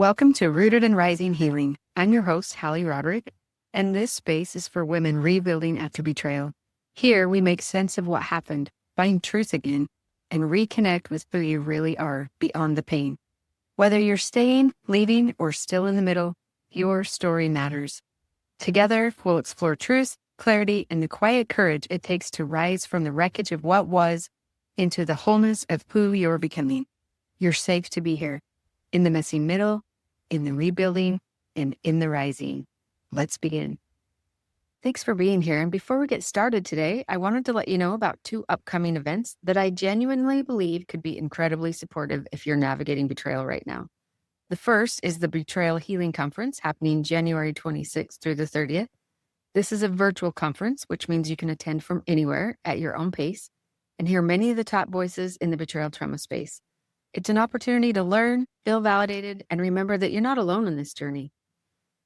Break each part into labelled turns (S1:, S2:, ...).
S1: Welcome to Rooted and Rising Healing. I'm your host, Hallie Roderick, and this space is for women rebuilding after betrayal. Here, we make sense of what happened, find truth again, and reconnect with who you really are beyond the pain. Whether you're staying, leaving, or still in the middle, your story matters. Together, we'll explore truth, clarity, and the quiet courage it takes to rise from the wreckage of what was into the wholeness of who you're becoming. You're safe to be here, in the messy middle, in the rebuilding, and in the rising. Let's begin. Thanks for being here. And before we get started today, I wanted to let you know about 2 upcoming events that I genuinely believe could be incredibly supportive if you're navigating betrayal right now. The first is the Betrayal Healing Conference happening January 26th through the 30th. This is a virtual conference, which means you can attend from anywhere at your own pace and hear many of the top voices in the betrayal trauma space. It's an opportunity to learn, feel validated, and remember that you're not alone in this journey.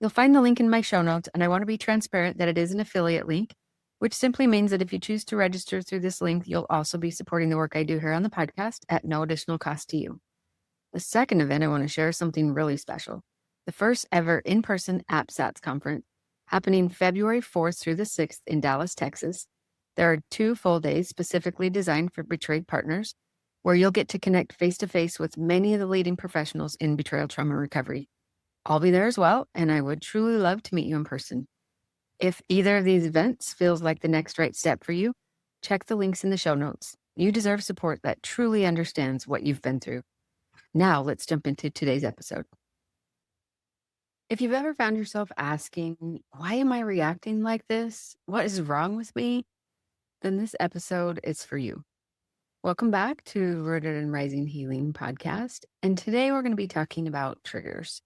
S1: You'll find the link in my show notes, and I want to be transparent that it is an affiliate link, which simply means that if you choose to register through this link, you'll also be supporting the work I do here on the podcast at no additional cost to you. The second event I want to share is something really special. The first ever in-person AppSats conference happening February 4th through the 6th in Dallas, Texas. There are 2 full days specifically designed for betrayed partners, where you'll get to connect face-to-face with many of the leading professionals in betrayal trauma recovery. I'll be there as well, and I would truly love to meet you in person. If either of these events feels like the next right step for you, check the links in the show notes. You deserve support that truly understands what you've been through. Now let's jump into today's episode. If you've ever found yourself asking, why am I reacting like this? What is wrong with me? Then this episode is for you. Welcome back to Rooted and Rising Healing podcast. And today we're going to be talking about triggers,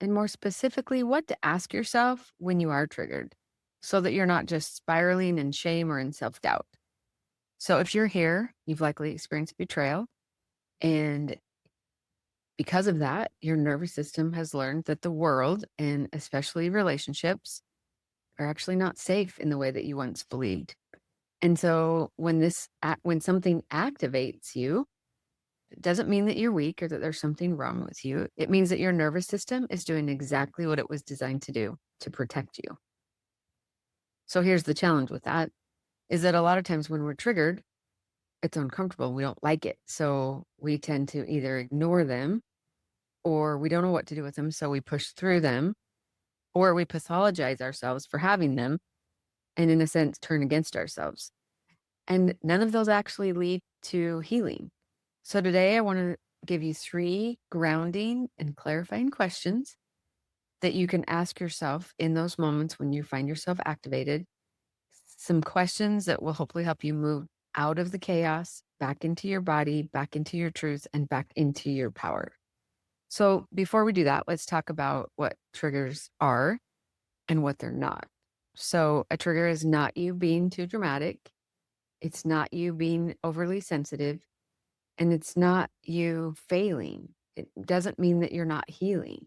S1: and more specifically, what to ask yourself when you are triggered so that you're not just spiraling in shame or in self-doubt. So if you're here, you've likely experienced betrayal, and because of that, your nervous system has learned that the world, and especially relationships, are actually not safe in the way that you once believed. And so when something activates you, it doesn't mean that you're weak or that there's something wrong with you. It means that your nervous system is doing exactly what it was designed to do, to protect you. So here's the challenge with that, is that a lot of times when we're triggered, it's uncomfortable. We don't like it. So we tend to either ignore them, or we don't know what to do with them, so we push through them, or we pathologize ourselves for having them, and in a sense, turn against ourselves. And none of those actually lead to healing. So today I want to give you 3 grounding and clarifying questions that you can ask yourself in those moments when you find yourself activated. Some questions that will hopefully help you move out of the chaos, back into your body, back into your truth, and back into your power. So before we do that, let's talk about what triggers are and what they're not. So a trigger is not you being too dramatic. It's not you being overly sensitive, and it's not you failing. It doesn't mean that you're not healing.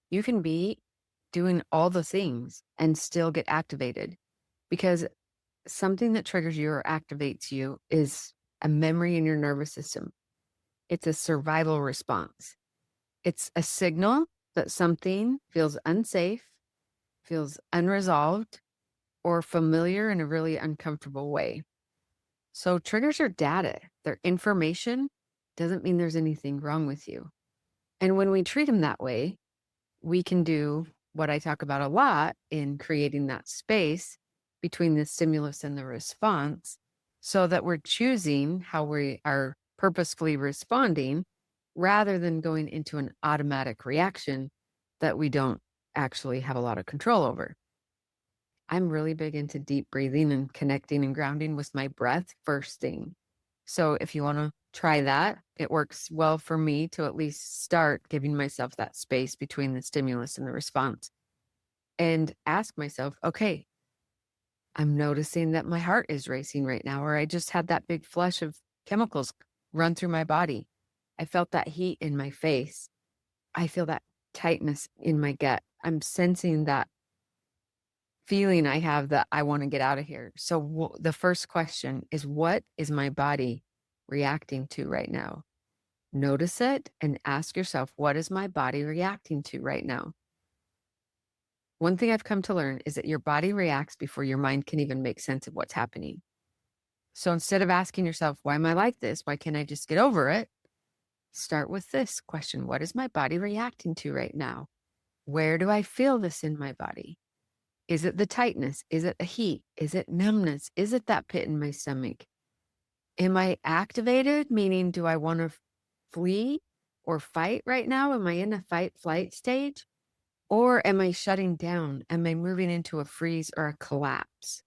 S1: You can be doing all the things and still get activated, because something that triggers you or activates you is a memory in your nervous system. It's a survival response. It's a signal that something feels unsafe, feels unresolved, or familiar in a really uncomfortable way. So triggers are data. They're information. Doesn't mean there's anything wrong with you. And when we treat them that way, we can do what I talk about a lot in creating that space between the stimulus and the response, so that we're choosing how we are purposefully responding rather than going into an automatic reaction that we don't actually have a lot of control over. I'm really big into deep breathing and connecting and grounding with my breath first thing. So if you want to try that, it works well for me to at least start giving myself that space between the stimulus and the response, and ask myself, okay, I'm noticing that my heart is racing right now, or I just had that big flush of chemicals run through my body. I felt that heat in my face. I feel that tightness in my gut. I'm sensing that feeling I have that I want to get out of here. So the first question is, what is my body reacting to right now? Notice it and ask yourself, what is my body reacting to right now? One thing I've come to learn is that your body reacts before your mind can even make sense of what's happening. So instead of asking yourself, why am I like this? Why can't I just get over it? Start with this question. What is my body reacting to right now? Where do I feel this in my body? Is it the tightness? Is it the heat? Is it numbness? Is it that pit in my stomach? Am I activated? Meaning, do I want to flee or fight right now? Am I in a fight flight stage? Or am I shutting down? Am I moving into a freeze or a collapse?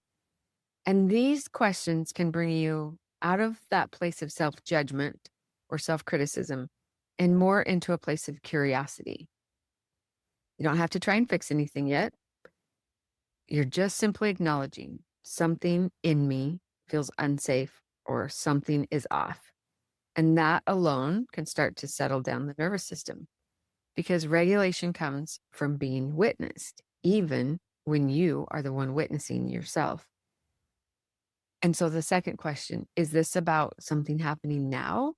S1: And these questions can bring you out of that place of self-judgment or self-criticism and more into a place of curiosity. You don't have to try and fix anything yet. You're just simply acknowledging something in me feels unsafe or something is off. And that alone can start to settle down the nervous system, because regulation comes from being witnessed, even when you are the one witnessing yourself. And so the second question, is this about something happening now?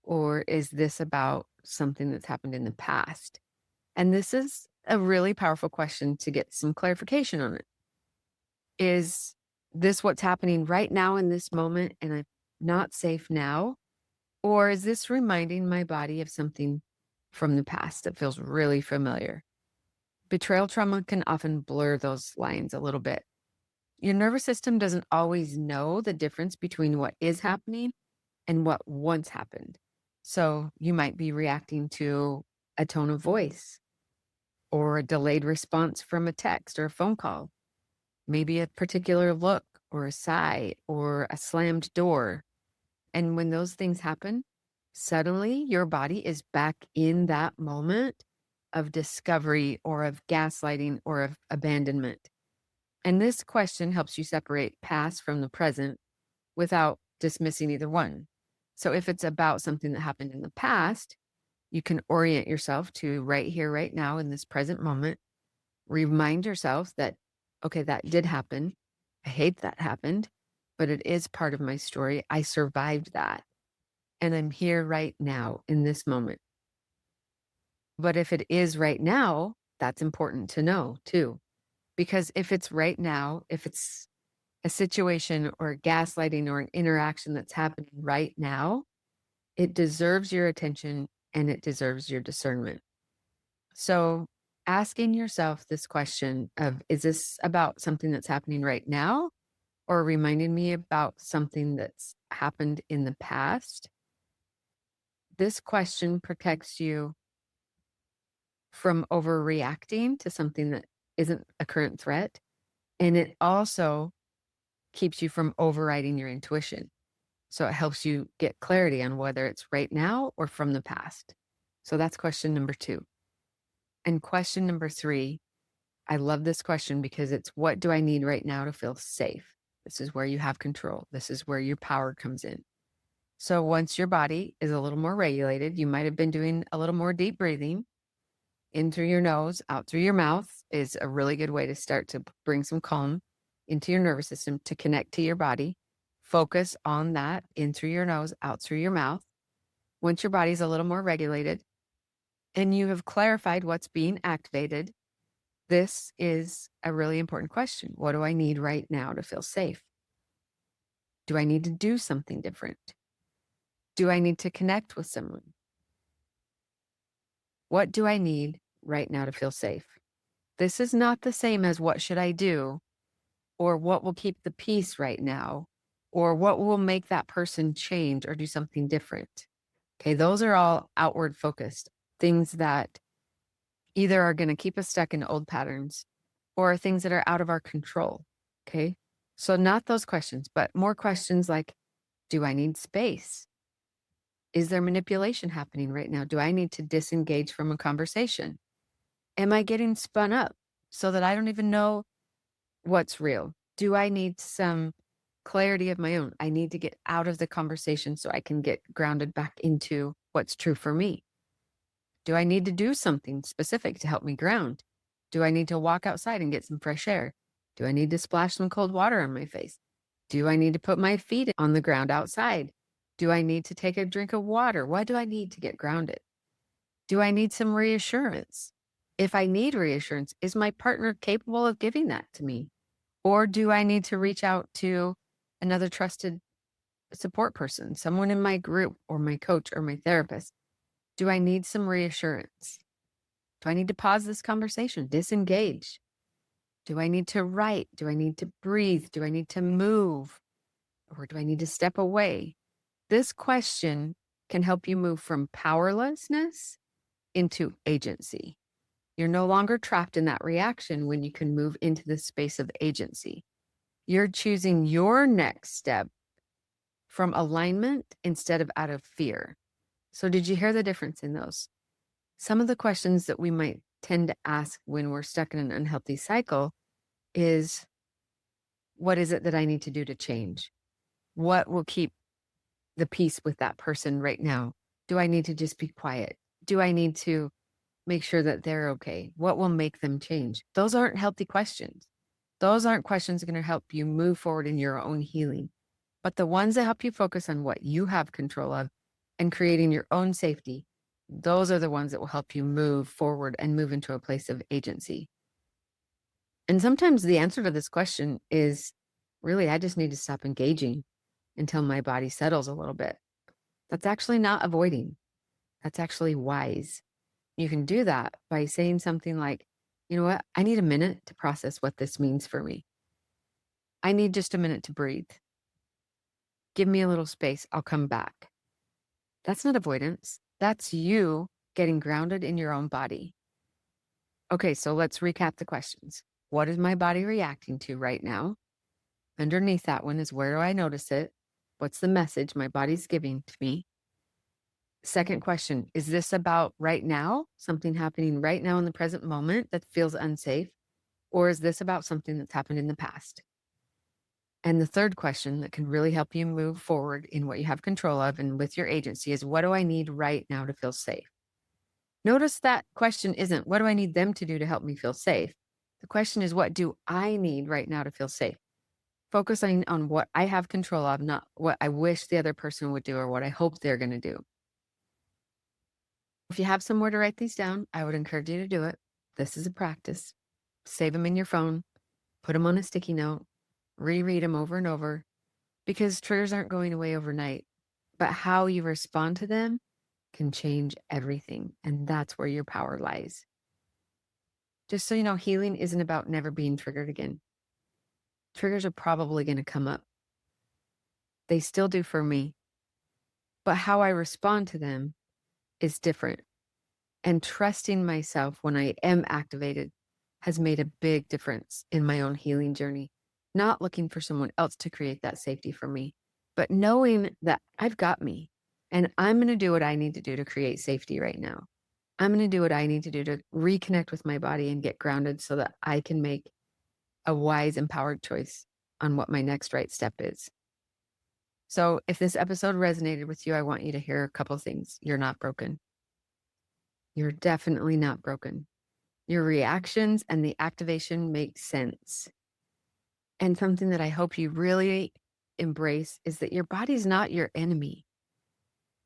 S1: Or is this about something that's happened in the past? And this is a really powerful question to get some clarification on it. Is this what's happening right now in this moment and I'm not safe now? Or is this reminding my body of something from the past that feels really familiar? Betrayal trauma can often blur those lines a little bit. Your nervous system doesn't always know the difference between what is happening and what once happened. So you might be reacting to a tone of voice or a delayed response from a text or a phone call, maybe a particular look or a sigh or a slammed door. And when those things happen, suddenly your body is back in that moment of discovery or of gaslighting or of abandonment. And this question helps you separate past from the present without dismissing either one. So if it's about something that happened in the past, you can orient yourself to right here, right now, in this present moment. Remind yourself that, okay, that did happen. I hate that happened, but it is part of my story. I survived that. And I'm here right now in this moment. But if it is right now, that's important to know too. Because if it's right now, if it's a situation or gaslighting or an interaction that's happening right now, it deserves your attention and it deserves your discernment. So asking yourself this question of, is this about something that's happening right now or reminding me about something that's happened in the past? This question protects you from overreacting to something that isn't a current threat. And it also keeps you from overriding your intuition. So it helps you get clarity on whether it's right now or from the past. So that's question number 2. And question number 3, I love this question because it's, what do I need right now to feel safe? This is where you have control. This is where your power comes in. So once your body is a little more regulated, you might have been doing a little more deep breathing. In through your nose, out through your mouth is a really good way to start to bring some calm into your nervous system, to connect to your body. Focus on that, in through your nose, out through your mouth. Once your body's a little more regulated and you have clarified what's being activated, this is a really important question. What do I need right now to feel safe? Do I need to do something different? Do I need to connect with someone? What do I need right now to feel safe? This is not the same as what should I do, or what will keep the peace right now, or what will make that person change or do something different. Okay, those are all outward focused things that either are going to keep us stuck in old patterns or things that are out of our control. Okay, so not those questions, but more questions like, do I need space? Is there manipulation happening right now? Do I need to disengage from a conversation? Am I getting spun up so that I don't even know what's real? Do I need some clarity of my own? I need to get out of the conversation so I can get grounded back into what's true for me. Do I need to do something specific to help me ground? Do I need to walk outside and get some fresh air? Do I need to splash some cold water on my face? Do I need to put my feet on the ground outside? Do I need to take a drink of water? What do I need to get grounded? Do I need some reassurance? If I need reassurance, is my partner capable of giving that to me? Or do I need to reach out to another trusted support person, someone in my group or my coach or my therapist? Do I need some reassurance? Do I need to pause this conversation, disengage? Do I need to write? Do I need to breathe? Do I need to move? Or do I need to step away? This question can help you move from powerlessness into agency. You're no longer trapped in that reaction when you can move into the space of agency. You're choosing your next step from alignment instead of out of fear. So did you hear the difference in those? Some of the questions that we might tend to ask when we're stuck in an unhealthy cycle is, what is it that I need to do to change? What will keep the peace with that person right now? Do I need to just be quiet? Do I need to make sure that they're okay? What will make them change? Those aren't healthy questions. Those aren't questions that are going to help you move forward in your own healing. But the ones that help you focus on what you have control of and creating your own safety, those are the ones that will help you move forward and move into a place of agency. And sometimes the answer to this question is, really, I just need to stop engaging until my body settles a little bit. That's actually not avoiding. That's actually wise. You can do that by saying something like, you know what? I need a minute to process what this means for me. I need just a minute to breathe. Give me a little space. I'll come back. That's not avoidance. That's you getting grounded in your own body. Okay, so let's recap the questions. What is my body reacting to right now? Underneath that one is, where do I notice it? What's the message my body's giving to me? Second question, is this about right now, something happening right now in the present moment that feels unsafe? Or is this about something that's happened in the past? And the third question that can really help you move forward in what you have control of and with your agency is, what do I need right now to feel safe? Notice that question isn't, what do I need them to do to help me feel safe? The question is, what do I need right now to feel safe? Focusing on what I have control of, not what I wish the other person would do or what I hope they're going to do. If you have somewhere to write these down, I would encourage you to do it. This is a practice. Save them in your phone, put them on a sticky note, reread them over and over, because triggers aren't going away overnight, but how you respond to them can change everything. And that's where your power lies. Just so you know, healing isn't about never being triggered again. Triggers are probably going to come up. They still do for me. But how I respond to them is different. And trusting myself when I am activated has made a big difference in my own healing journey. Not looking for someone else to create that safety for me, but knowing that I've got me and I'm going to do what I need to do to create safety right now. I'm going to do what I need to do to reconnect with my body and get grounded so that I can make a wise, empowered choice on what my next right step is. So if this episode resonated with you, I want you to hear a couple things. You're not broken. You're definitely not broken. Your reactions and the activation make sense. And something that I hope you really embrace is that your body's not your enemy.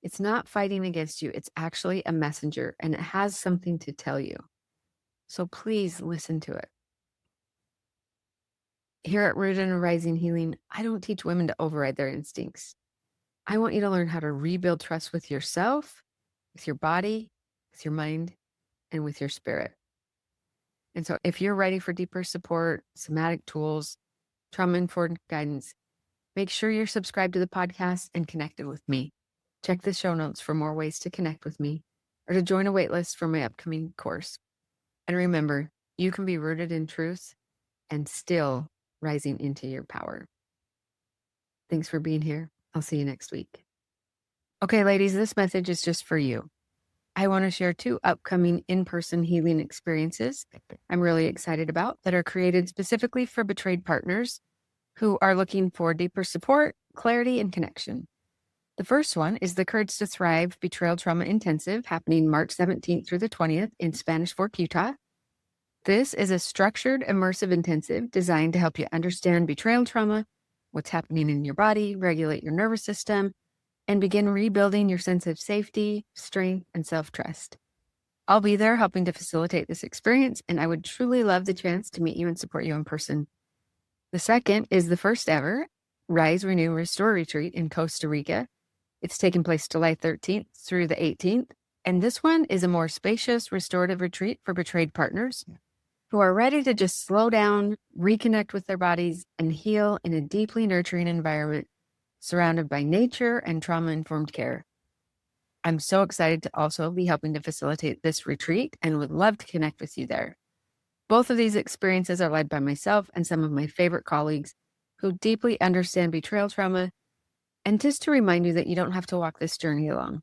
S1: It's not fighting against you. It's actually a messenger, and it has something to tell you. So please listen to it. Here at Rooted and Rising Healing, I don't teach women to override their instincts. I want you to learn how to rebuild trust with yourself, with your body, with your mind, and with your spirit. And so if you're ready for deeper support, somatic tools, trauma-informed guidance, make sure you're subscribed to the podcast and connected with me. Check the show notes for more ways to connect with me or to join a waitlist for my upcoming course. And remember, you can be rooted in truth and still rising into your power. Thanks for being here. I'll see you next week. Okay, ladies, this message is just for you. I want to share 2 upcoming in-person healing experiences I'm really excited about that are created specifically for betrayed partners who are looking for deeper support, clarity, and connection. The first one is the Courage to Thrive Betrayal Trauma Intensive, happening March 17th through the 20th in Spanish Fork, Utah. This is a structured, immersive intensive designed to help you understand betrayal trauma, what's happening in your body, regulate your nervous system, and begin rebuilding your sense of safety, strength, and self-trust. I'll be there helping to facilitate this experience, and I would truly love the chance to meet you and support you in person. The second is the first ever Rise, Renew, Restore retreat in Costa Rica. It's taking place July 13th through the 18th. And this one is a more spacious, restorative retreat for betrayed partners who are ready to just slow down, reconnect with their bodies, and heal in a deeply nurturing environment surrounded by nature and trauma-informed care. I'm so excited to also be helping to facilitate this retreat and would love to connect with you there. Both of these experiences are led by myself and some of my favorite colleagues who deeply understand betrayal trauma. And just to remind you that you don't have to walk this journey alone.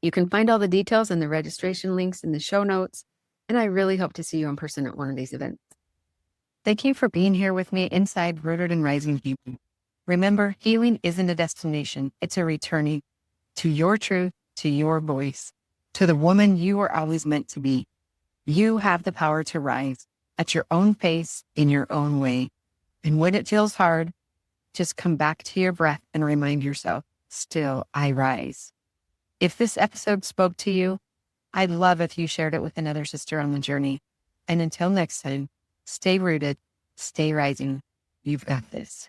S1: You can find all the details and the registration links in the show notes, and I really hope to see you in person at one of these events. Thank you for being here with me inside Rooted and Rising Healing. Remember, healing isn't a destination. It's a returning to your truth, to your voice, to the woman you were always meant to be. You have the power to rise at your own pace, in your own way. And when it feels hard, just come back to your breath and remind yourself, still I rise. If this episode spoke to you, I'd love if you shared it with another sister on the journey. And until next time, stay rooted, stay rising. You've got this.